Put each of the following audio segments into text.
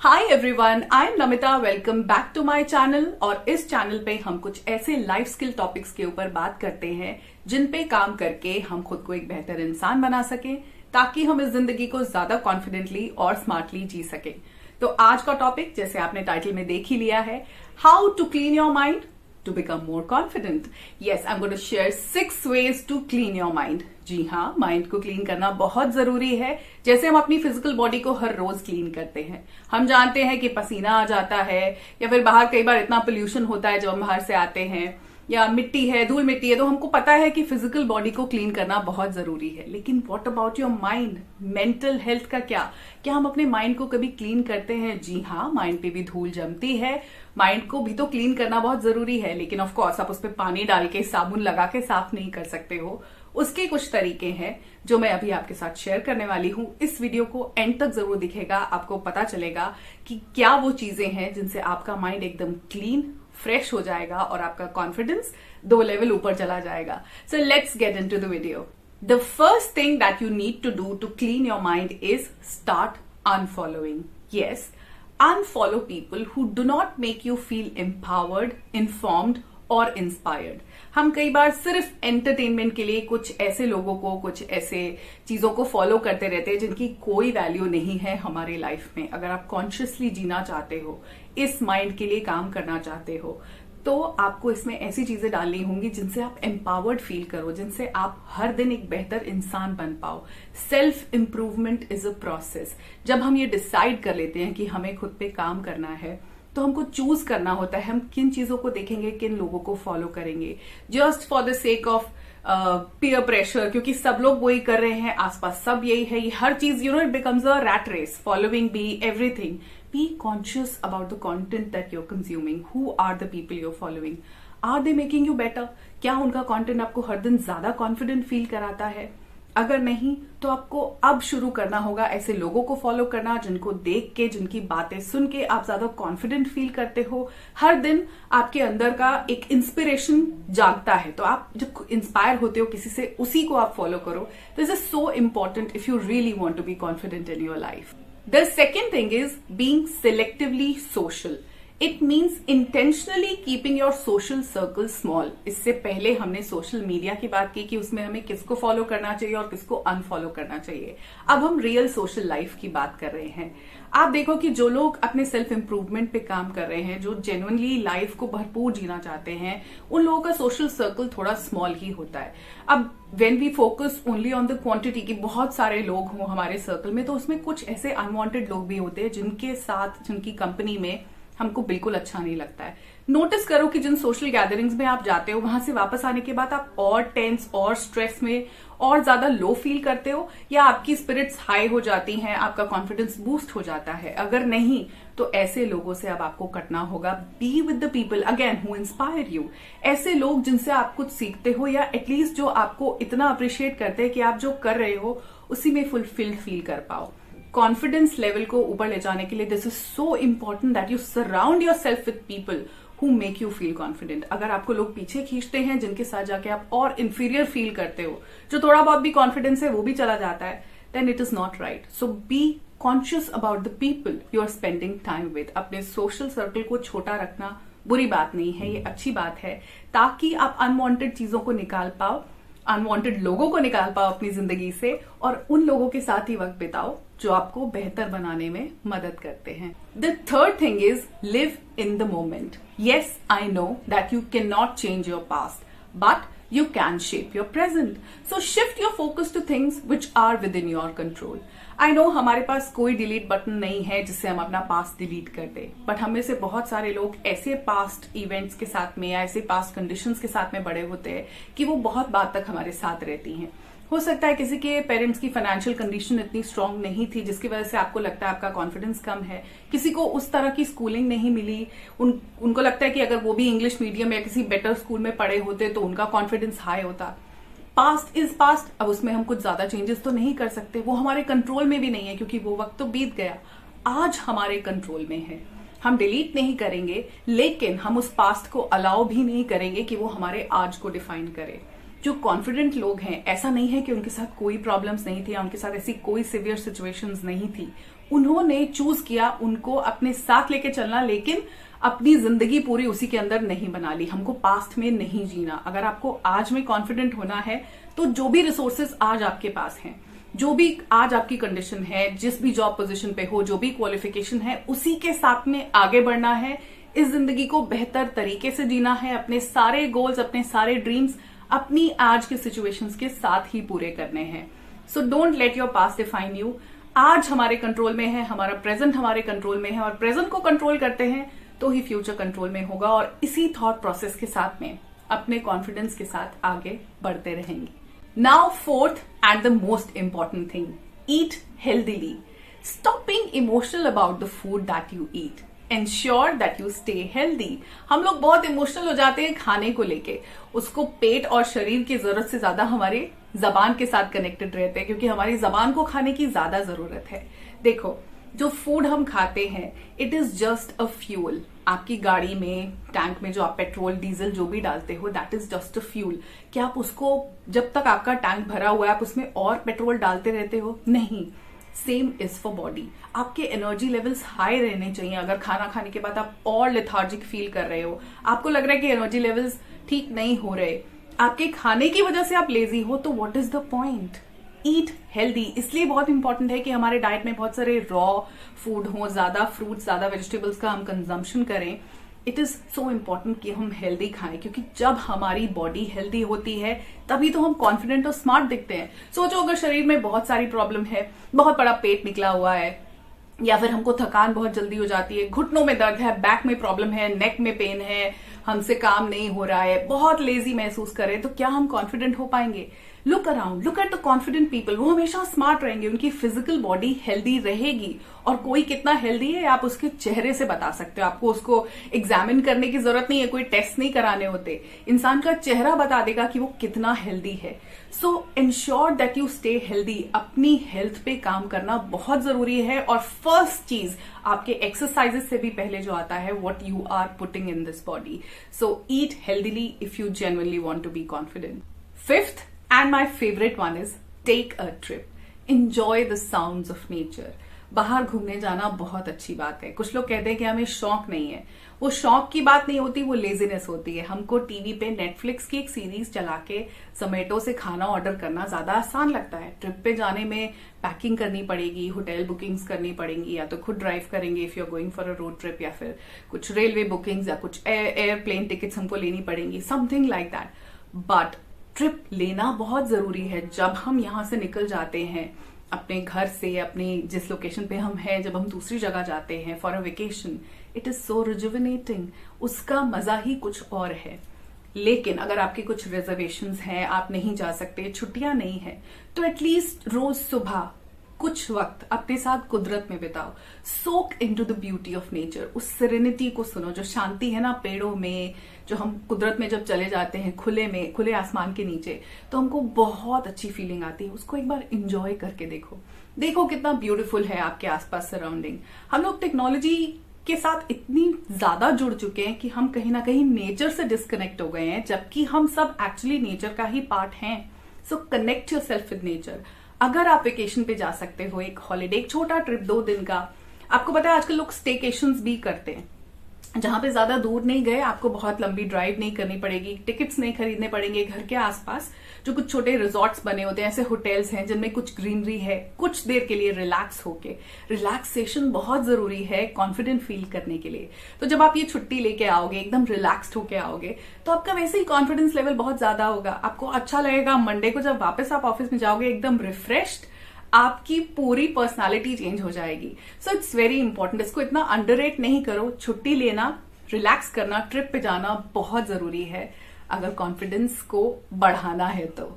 Hi everyone, I am Namita. Welcome back to my channel. और इस channel पे हम कुछ ऐसे लाइफ स्किल टॉपिक्स के ऊपर बात करते हैं जिन पे काम करके हम खुद को एक बेहतर इंसान बना सकें, ताकि हम इस जिंदगी को ज्यादा कॉन्फिडेंटली और स्मार्टली जी सकें। तो आज का टॉपिक, जैसे आपने टाइटल में देख ही लिया है, how to clean your mind to become more confident. Yes, I'm going to share 6 ways to clean your mind. जी हाँ, माइंड को क्लीन करना बहुत जरूरी है। जैसे हम अपनी फिजिकल बॉडी को हर रोज क्लीन करते हैं, हम जानते हैं कि पसीना आ जाता है, या फिर बाहर कई बार इतना पोल्यूशन होता है जब हम बाहर से आते हैं, या मिट्टी है, धूल मिट्टी है, तो हमको पता है कि फिजिकल बॉडी को क्लीन करना बहुत जरूरी है। लेकिन what about your mind, mental health का क्या हम अपने माइंड को कभी क्लीन करते हैं? जी हाँ, माइंड पे भी धूल जमती है, माइंड को भी तो क्लीन करना बहुत जरूरी है। लेकिन ऑफ कोर्स आप उस पर पानी डाल के, साबुन लगा के साफ नहीं कर सकते हो। उसके कुछ तरीके हैं जो मैं अभी आपके साथ शेयर करने वाली हूँ। इस वीडियो को एंड तक जरूर दिखेगा, आपको पता चलेगा कि क्या वो चीजें हैं जिनसे आपका माइंड एकदम क्लीन, फ्रेश हो जाएगा और आपका कॉन्फिडेंस 2 लेवल ऊपर चला जाएगा। So let's get into the video. The first thing that you need to do to clean your mind is start unfollowing. Yes, unfollow people who do not make you feel empowered, informed और inspired. हम कई बार सिर्फ entertainment के लिए कुछ ऐसे लोगों को, कुछ ऐसे चीजों को फॉलो करते रहते हैं जिनकी कोई वैल्यू नहीं है हमारी लाइफ में। अगर आप कॉन्शियसली जीना चाहते हो, इस माइंड के लिए काम करना चाहते हो, तो आपको इसमें ऐसी चीजें डालनी होंगी जिनसे आप एम्पावर्ड फील करो, जिनसे आप हर दिन एक बेहतर इंसान बन पाओ। Self improvement is a process. जब हम ये डिसाइड कर लेते हैं कि हमें खुद पे काम करना है, तो हमको चूज करना होता है हम किन चीजों को देखेंगे, किन लोगों को फॉलो करेंगे, just for the sake of peer pressure, क्योंकि सब लोग वही कर रहे हैं, आसपास सब यही है, ये हर चीज, it becomes a rat race, following be everything. Be conscious about the content that you're consuming. Who are the people you're following? Are they making you better? क्या उनका कंटेंट आपको हर दिन ज्यादा कॉन्फिडेंट फील कराता है? अगर नहीं, तो आपको अब शुरू करना होगा ऐसे लोगों को फॉलो करना जिनको देख के, जिनकी बातें सुन के आप ज्यादा कॉन्फिडेंट फील करते हो। हर दिन आपके अंदर का एक इंस्पिरेशन जागता है, तो आप जब इंस्पायर होते हो किसी से, उसी को आप फॉलो करो। This is so important if you really want to be confident in your life. The second thing is being selectively social. It means intentionally keeping your social circle small. इससे पहले हमने सोशल मीडिया की बात की कि उसमें हमें किसको फॉलो करना चाहिए और किसको अनफॉलो करना चाहिए। अब हम रियल सोशल लाइफ की बात कर रहे हैं। आप देखो कि जो लोग अपने सेल्फ इंप्रूवमेंट पे काम कर रहे हैं, जो जेन्युइनली लाइफ को भरपूर जीना चाहते हैं, उन लोगों का सोशल सर्कल थोड़ा स्मॉल ही होता है। अब when we focus only on the quantity कि बहुत सारे लोग हों हमारे सर्कल में, तो उसमें कुछ ऐसे अनवांटेड लोग भी होते हैं जिनके साथ, जिनकी कंपनी में हमको बिल्कुल अच्छा नहीं लगता है। नोटिस करो कि जिन सोशल गैदरिंग्स में आप जाते हो, वहां से वापस आने के बाद आप और टेंस और स्ट्रेस में और ज्यादा लो फील करते हो, या आपकी स्पिरिट्स हाई हो जाती हैं, आपका कॉन्फिडेंस बूस्ट हो जाता है? अगर नहीं, तो ऐसे लोगों से अब आपको कटना होगा। Be with the people again who inspire you. ऐसे लोग जिनसे आप कुछ सीखते हो, या एटलीस्ट जो आपको इतना अप्रिशिएट करते हैं कि आप जो कर रहे हो उसी में फुलफिल्ड फील कर पाओ। कॉन्फिडेंस लेवल को ऊपर ले जाने के लिए this is so important that you surround your self with people who make you feel confident. अगर आपको लोग पीछे खींचते हैं, जिनके साथ जाके आप और इंफीरियर फील करते हो, जो थोड़ा बहुत भी कॉन्फिडेंस है वो भी चला जाता है, then it is not right. So be conscious about the people you are spending time with. अपने सोशल सर्कल को छोटा रखना बुरी बात नहीं है, ये अच्छी बात है, ताकि आप अनवांटेड चीजों को निकाल पाओ, अनवांटेड लोगों को निकाल पाओ अपनी जिंदगी से, और उन लोगों के साथ ही वक्त बिताओ जो आपको बेहतर बनाने में मदद करते हैं। The third thing is live in the moment. Yes, I know that you can not change your past, but you can shape your present. So shift your focus to things which are within your control. I know हमारे पास कोई delete button नहीं है जिससे हम अपना past delete कर दे, but हमें से बहुत सारे लोग ऐसे पास्ट इवेंट्स के साथ में या ऐसे पास्ट कंडीशंस के साथ में बड़े होते हैं कि वो बहुत बात तक हमारे साथ रहती हैं। हो सकता है किसी के पेरेंट्स की फाइनेंशियल कंडीशन इतनी स्ट्रांग नहीं थी जिसकी वजह से आपको लगता है आपका कॉन्फिडेंस कम है। किसी को उस तरह की स्कूलिंग नहीं मिली, उनको लगता है कि अगर वो भी इंग्लिश मीडियम या किसी बेटर स्कूल में पढ़े होते तो उनका कॉन्फिडेंस हाई होता। Past is past. अब उसमें हम कुछ ज्यादा चेंजेस तो नहीं कर सकते, वो हमारे कंट्रोल में भी नहीं है, क्योंकि वो वक्त तो बीत गया। आज हमारे कंट्रोल में है, हम डिलीट नहीं करेंगे, लेकिन हम उस पास्ट को अलाउ भी नहीं करेंगे कि वो हमारे आज को डिफाइन करे। जो कॉन्फिडेंट लोग हैं, ऐसा नहीं है कि उनके साथ कोई प्रॉब्लम्स नहीं थी या उनके साथ ऐसी कोई सिवियर सिचुएशंस नहीं थी, उन्होंने चूज किया उनको अपने साथ लेके चलना, लेकिन अपनी जिंदगी पूरी उसी के अंदर नहीं बना ली। हमको पास्ट में नहीं जीना। अगर आपको आज में कॉन्फिडेंट होना है तो जो भी रिसोर्सेज आज आपके पास हैं, जो भी आज आपकी कंडीशन है, जिस भी जॉब पोजीशन पे हो, जो भी क्वालिफिकेशन है, उसी के साथ में आगे बढ़ना है। इस जिंदगी को बेहतर तरीके से जीना है। अपने सारे गोल्स, अपने सारे ड्रीम्स अपनी आज के सिचुएशंस के साथ ही पूरे करने हैं। So don't let your past define you. आज हमारे कंट्रोल में है, हमारा प्रेजेंट हमारे कंट्रोल में है, और प्रेजेंट को कंट्रोल करते हैं तो ही फ्यूचर कंट्रोल में होगा। और इसी थॉट प्रोसेस के साथ में अपने कॉन्फिडेंस के साथ आगे बढ़ते रहेंगे। Now fourth and the most important thing, eat healthily. Stop being emotional about the food that you eat. Ensure that you stay healthy। हम लोग बहुत इमोशनल हो जाते हैं खाने को लेके। उसको पेट और शरीर की जरूरत से ज्यादा हमारे जबान के साथ कनेक्टेड रहते हैं, क्योंकि हमारी जबान को खाने की ज्यादा जरूरत है। देखो, जो फूड हम खाते हैं, it is just a fuel. आपकी गाड़ी में, टैंक में जो आप पेट्रोल डीजल जो भी डालते हो, that is just a fuel. क्या आप उसको, जब तक आपका टैंक भरा हुआ है, आप उसमें और पेट्रोल डालते रहते हो? नहीं। Same is for body. आपके एनर्जी लेवल्स हाई रहने चाहिए। अगर खाना खाने के बाद आप और लेथार्जिक फील कर रहे हो, आपको लग रहा है कि एनर्जी लेवल्स ठीक नहीं हो रहे, आपके खाने की वजह से आप लेजी हो, तो what is the point? Eat healthy. इसलिए बहुत इंपॉर्टेंट है कि हमारे डाइट में बहुत सारे रॉ फूड हो, ज्यादा फ्रूट्स, ज्यादा वेजिटेबल्स का हम कंजम्पशन करें। इट इज सो इम्पॉर्टेंट कि हम हेल्दी खाएं, क्योंकि जब हमारी बॉडी हेल्दी होती है तभी तो हम कॉन्फिडेंट और स्मार्ट दिखते हैं। सोचो, अगर शरीर में बहुत सारी प्रॉब्लम है, बहुत बड़ा पेट निकला हुआ है, या फिर हमको थकान बहुत जल्दी हो जाती है, घुटनों में दर्द है, बैक में प्रॉब्लम है, नेक में पेन है, हमसे काम नहीं हो रहा है, बहुत लेजी महसूस करें, तो क्या हम कॉन्फिडेंट हो पाएंगे? Look around, look at the confident people. वो हमेशा स्मार्ट रहेंगे, उनकी फिजिकल बॉडी हेल्दी रहेगी। और कोई कितना हेल्दी है आप उसके चेहरे से बता सकते हो। आपको उसको एग्जामिन करने की जरूरत नहीं है, कोई टेस्ट नहीं कराने होते। इंसान का चेहरा बता देगा कि वो कितना हेल्दी है। सो ensure that you stay healthy. अपनी हेल्थ पे काम करना बहुत जरूरी है। और फर्स्ट चीज आपके एक्सरसाइजेस से भी पहले जो आता है, what you are putting in this body. So eat healthily if you genuinely want to be confident. Fifth and my favorite one is take a trip. Enjoy the sounds of nature. बाहर घूमने जाना बहुत अच्छी बात है। कुछ लोग कहते हैं कि हमें शौक नहीं है। वो शौक की बात नहीं होती, वो लेजीनेस होती है। हमको टीवी पे नेटफ्लिक्स की एक सीरीज चला के जोमेटो से खाना ऑर्डर करना ज्यादा आसान लगता है। ट्रिप पे जाने में पैकिंग करनी पड़ेगी, होटल बुकिंग्स करनी पड़ेंगी, या तो खुद ड्राइव करेंगे if you are going for a road trip, या फिर कुछ रेलवे बुकिंग्स या कुछ एयरप्लेन टिकट्स हमको लेनी पड़ेंगी, something like that. But trip लेना बहुत जरूरी है। जब हम यहां से निकल जाते हैं अपने घर से, अपनी जिस लोकेशन पे हम हैं, जब हम दूसरी जगह जाते हैं for a vacation, it is so rejuvenating. उसका मजा ही कुछ और है। लेकिन अगर आपके कुछ रिजर्वेशंस हैं, आप नहीं जा सकते, छुट्टियां नहीं है, तो एटलीस्ट रोज सुबह कुछ वक्त अपने साथ कुदरत में बिताओ। Soak into the beauty of nature. उस सेरेनिटी को सुनो, जो शांति है ना पेड़ों में, जो हम कुदरत में जब चले जाते हैं खुले में, खुले आसमान के नीचे, तो हमको बहुत अच्छी फीलिंग आती है। उसको एक बार इंजॉय करके देखो। देखो कितना ब्यूटीफुल है आपके आसपास सराउंडिंग। हम लोग टेक्नोलॉजी के साथ इतनी ज्यादा जुड़ चुके हैं कि हम कहीं ना कहीं नेचर से डिस्कनेक्ट हो गए हैं, जबकि हम सब एक्चुअली नेचर का ही पार्ट हैं। सो connect your self with nature. अगर आप वेकेशन पे जा सकते हो, एक हॉलीडे, एक छोटा ट्रिप 2 दिन का, आपको पता है आजकल लोग स्टेकेशंस भी करते हैं, जहां पे ज्यादा दूर नहीं गए, आपको बहुत लंबी ड्राइव नहीं करनी पड़ेगी, टिकट्स नहीं खरीदने पड़ेंगे। घर के आसपास जो कुछ छोटे रिजॉर्ट्स बने होते हैं, ऐसे होटल्स हैं जिनमें कुछ ग्रीनरी है, कुछ देर के लिए रिलैक्स होके। रिलैक्सेशन बहुत जरूरी है कॉन्फिडेंट फील करने के लिए। तो जब आप ये छुट्टी लेके आओगे, एकदम रिलैक्स्ड होके आओगे, तो आपका वैसे ही कॉन्फिडेंस लेवल बहुत ज्यादा होगा। आपको अच्छा लगेगा। मंडे को जब वापस आप ऑफिस में जाओगे, एकदम रिफ्रेश्ड, आपकी पूरी पर्सनालिटी चेंज हो जाएगी। So it's very important. इसको इतना अंडररेट नहीं करो। छुट्टी लेना, रिलैक्स करना, ट्रिप पे जाना बहुत जरूरी है अगर कॉन्फिडेंस को बढ़ाना है तो।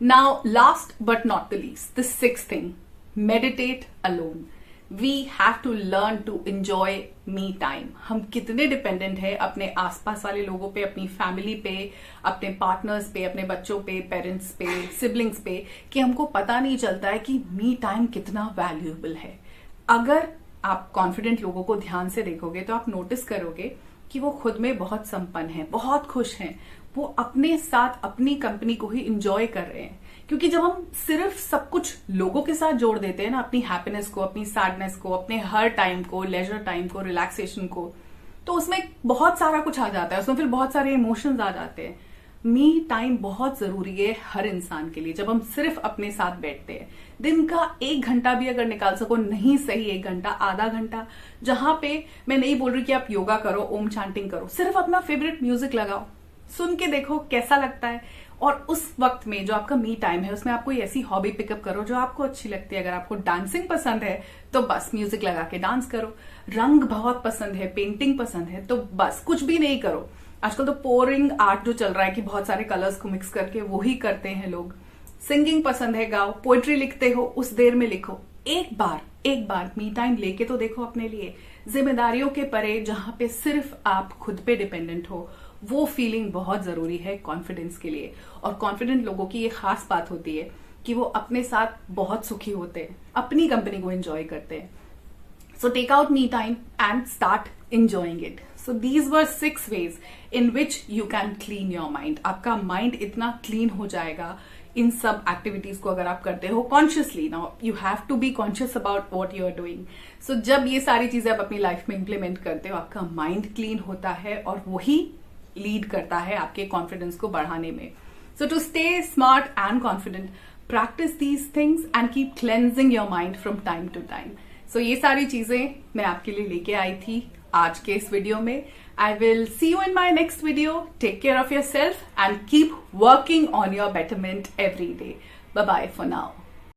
Now last but not the least, the sixth thing, meditate alone. We have to learn to enjoy me time. हम कितने डिपेंडेंट है अपने आसपास वाले लोगों पे, अपनी फैमिली पे, अपने पार्टनर्स पे, अपने बच्चों पे, पेरेंट्स पे, सिबलिंग्स पे, कि हमको पता नहीं चलता है कि मी टाइम कितना वैल्यूएबल है। अगर आप कॉन्फिडेंट लोगों को ध्यान से देखोगे तो आप नोटिस करोगे कि वो खुद में बहुत संपन्न है, बहुत खुश हैं, वो अपने साथ अपनी कंपनी को ही इंजॉय कर रहे हैं। क्योंकि जब हम सिर्फ सब कुछ लोगों के साथ जोड़ देते हैं ना, अपनी हैप्पीनेस को, अपनी सैडनेस को, अपने हर टाइम को, लेजर टाइम को, रिलैक्सेशन को, तो उसमें बहुत सारा कुछ आ जाता है, उसमें फिर बहुत सारे इमोशंस आ जाते हैं। मी टाइम बहुत जरूरी है हर इंसान के लिए। जब हम सिर्फ अपने साथ बैठते हैं, दिन का 1 घंटा भी अगर निकाल सको, नहीं सही 1 घंटा, आधा घंटा, जहां पे मैं नहीं बोल रही कि आप योगा करो, ओम चैंटिंग करो, सिर्फ अपना फेवरेट म्यूजिक लगाओ, सुन के देखो कैसा लगता है। और उस वक्त में जो आपका मी टाइम है, उसमें आप कोई ऐसी हॉबी पिकअप करो जो आपको अच्छी लगती है। अगर आपको डांसिंग पसंद है तो बस म्यूजिक लगा के डांस करो। रंग बहुत पसंद है, पेंटिंग पसंद है, तो बस कुछ भी नहीं करो। आजकल तो पोरिंग आर्ट जो चल रहा है कि बहुत सारे कलर्स को मिक्स करके वो ही करते हैं लोग। सिंगिंग पसंद है, गाओ। पोएट्री लिखते हो, उस देर में लिखो। एक बार मी टाइम लेके तो देखो अपने लिए। जिम्मेदारियों के परे, जहां पे सिर्फ आप खुद पे डिपेंडेंट हो, वो फीलिंग बहुत जरूरी है कॉन्फिडेंस के लिए। और कॉन्फिडेंट लोगों की ये खास बात होती है कि वो अपने साथ बहुत सुखी होते हैं, अपनी कंपनी को एंजॉय करते हैं। So take out me time and start enjoying it. So these were 6 ways in which you can clean your mind. आपका माइंड इतना क्लीन हो जाएगा इन सब एक्टिविटीज को अगर आप करते हो consciously. Now you have to be conscious about what you are doing. So जब ये सारी चीजें आप अपनी लाइफ में इंप्लीमेंट करते हो, आपका माइंड क्लीन होता है और वही लीड करता है आपके कॉन्फिडेंस को बढ़ाने में। So to stay smart and confident, practice these things and keep cleansing your mind from time to time. So ये सारी चीजें मैं आपके लिए लेके आई थी आज के इस वीडियो में। I will see you in my next video. Take care of yourself and keep working on your betterment every day. Bye bye for now.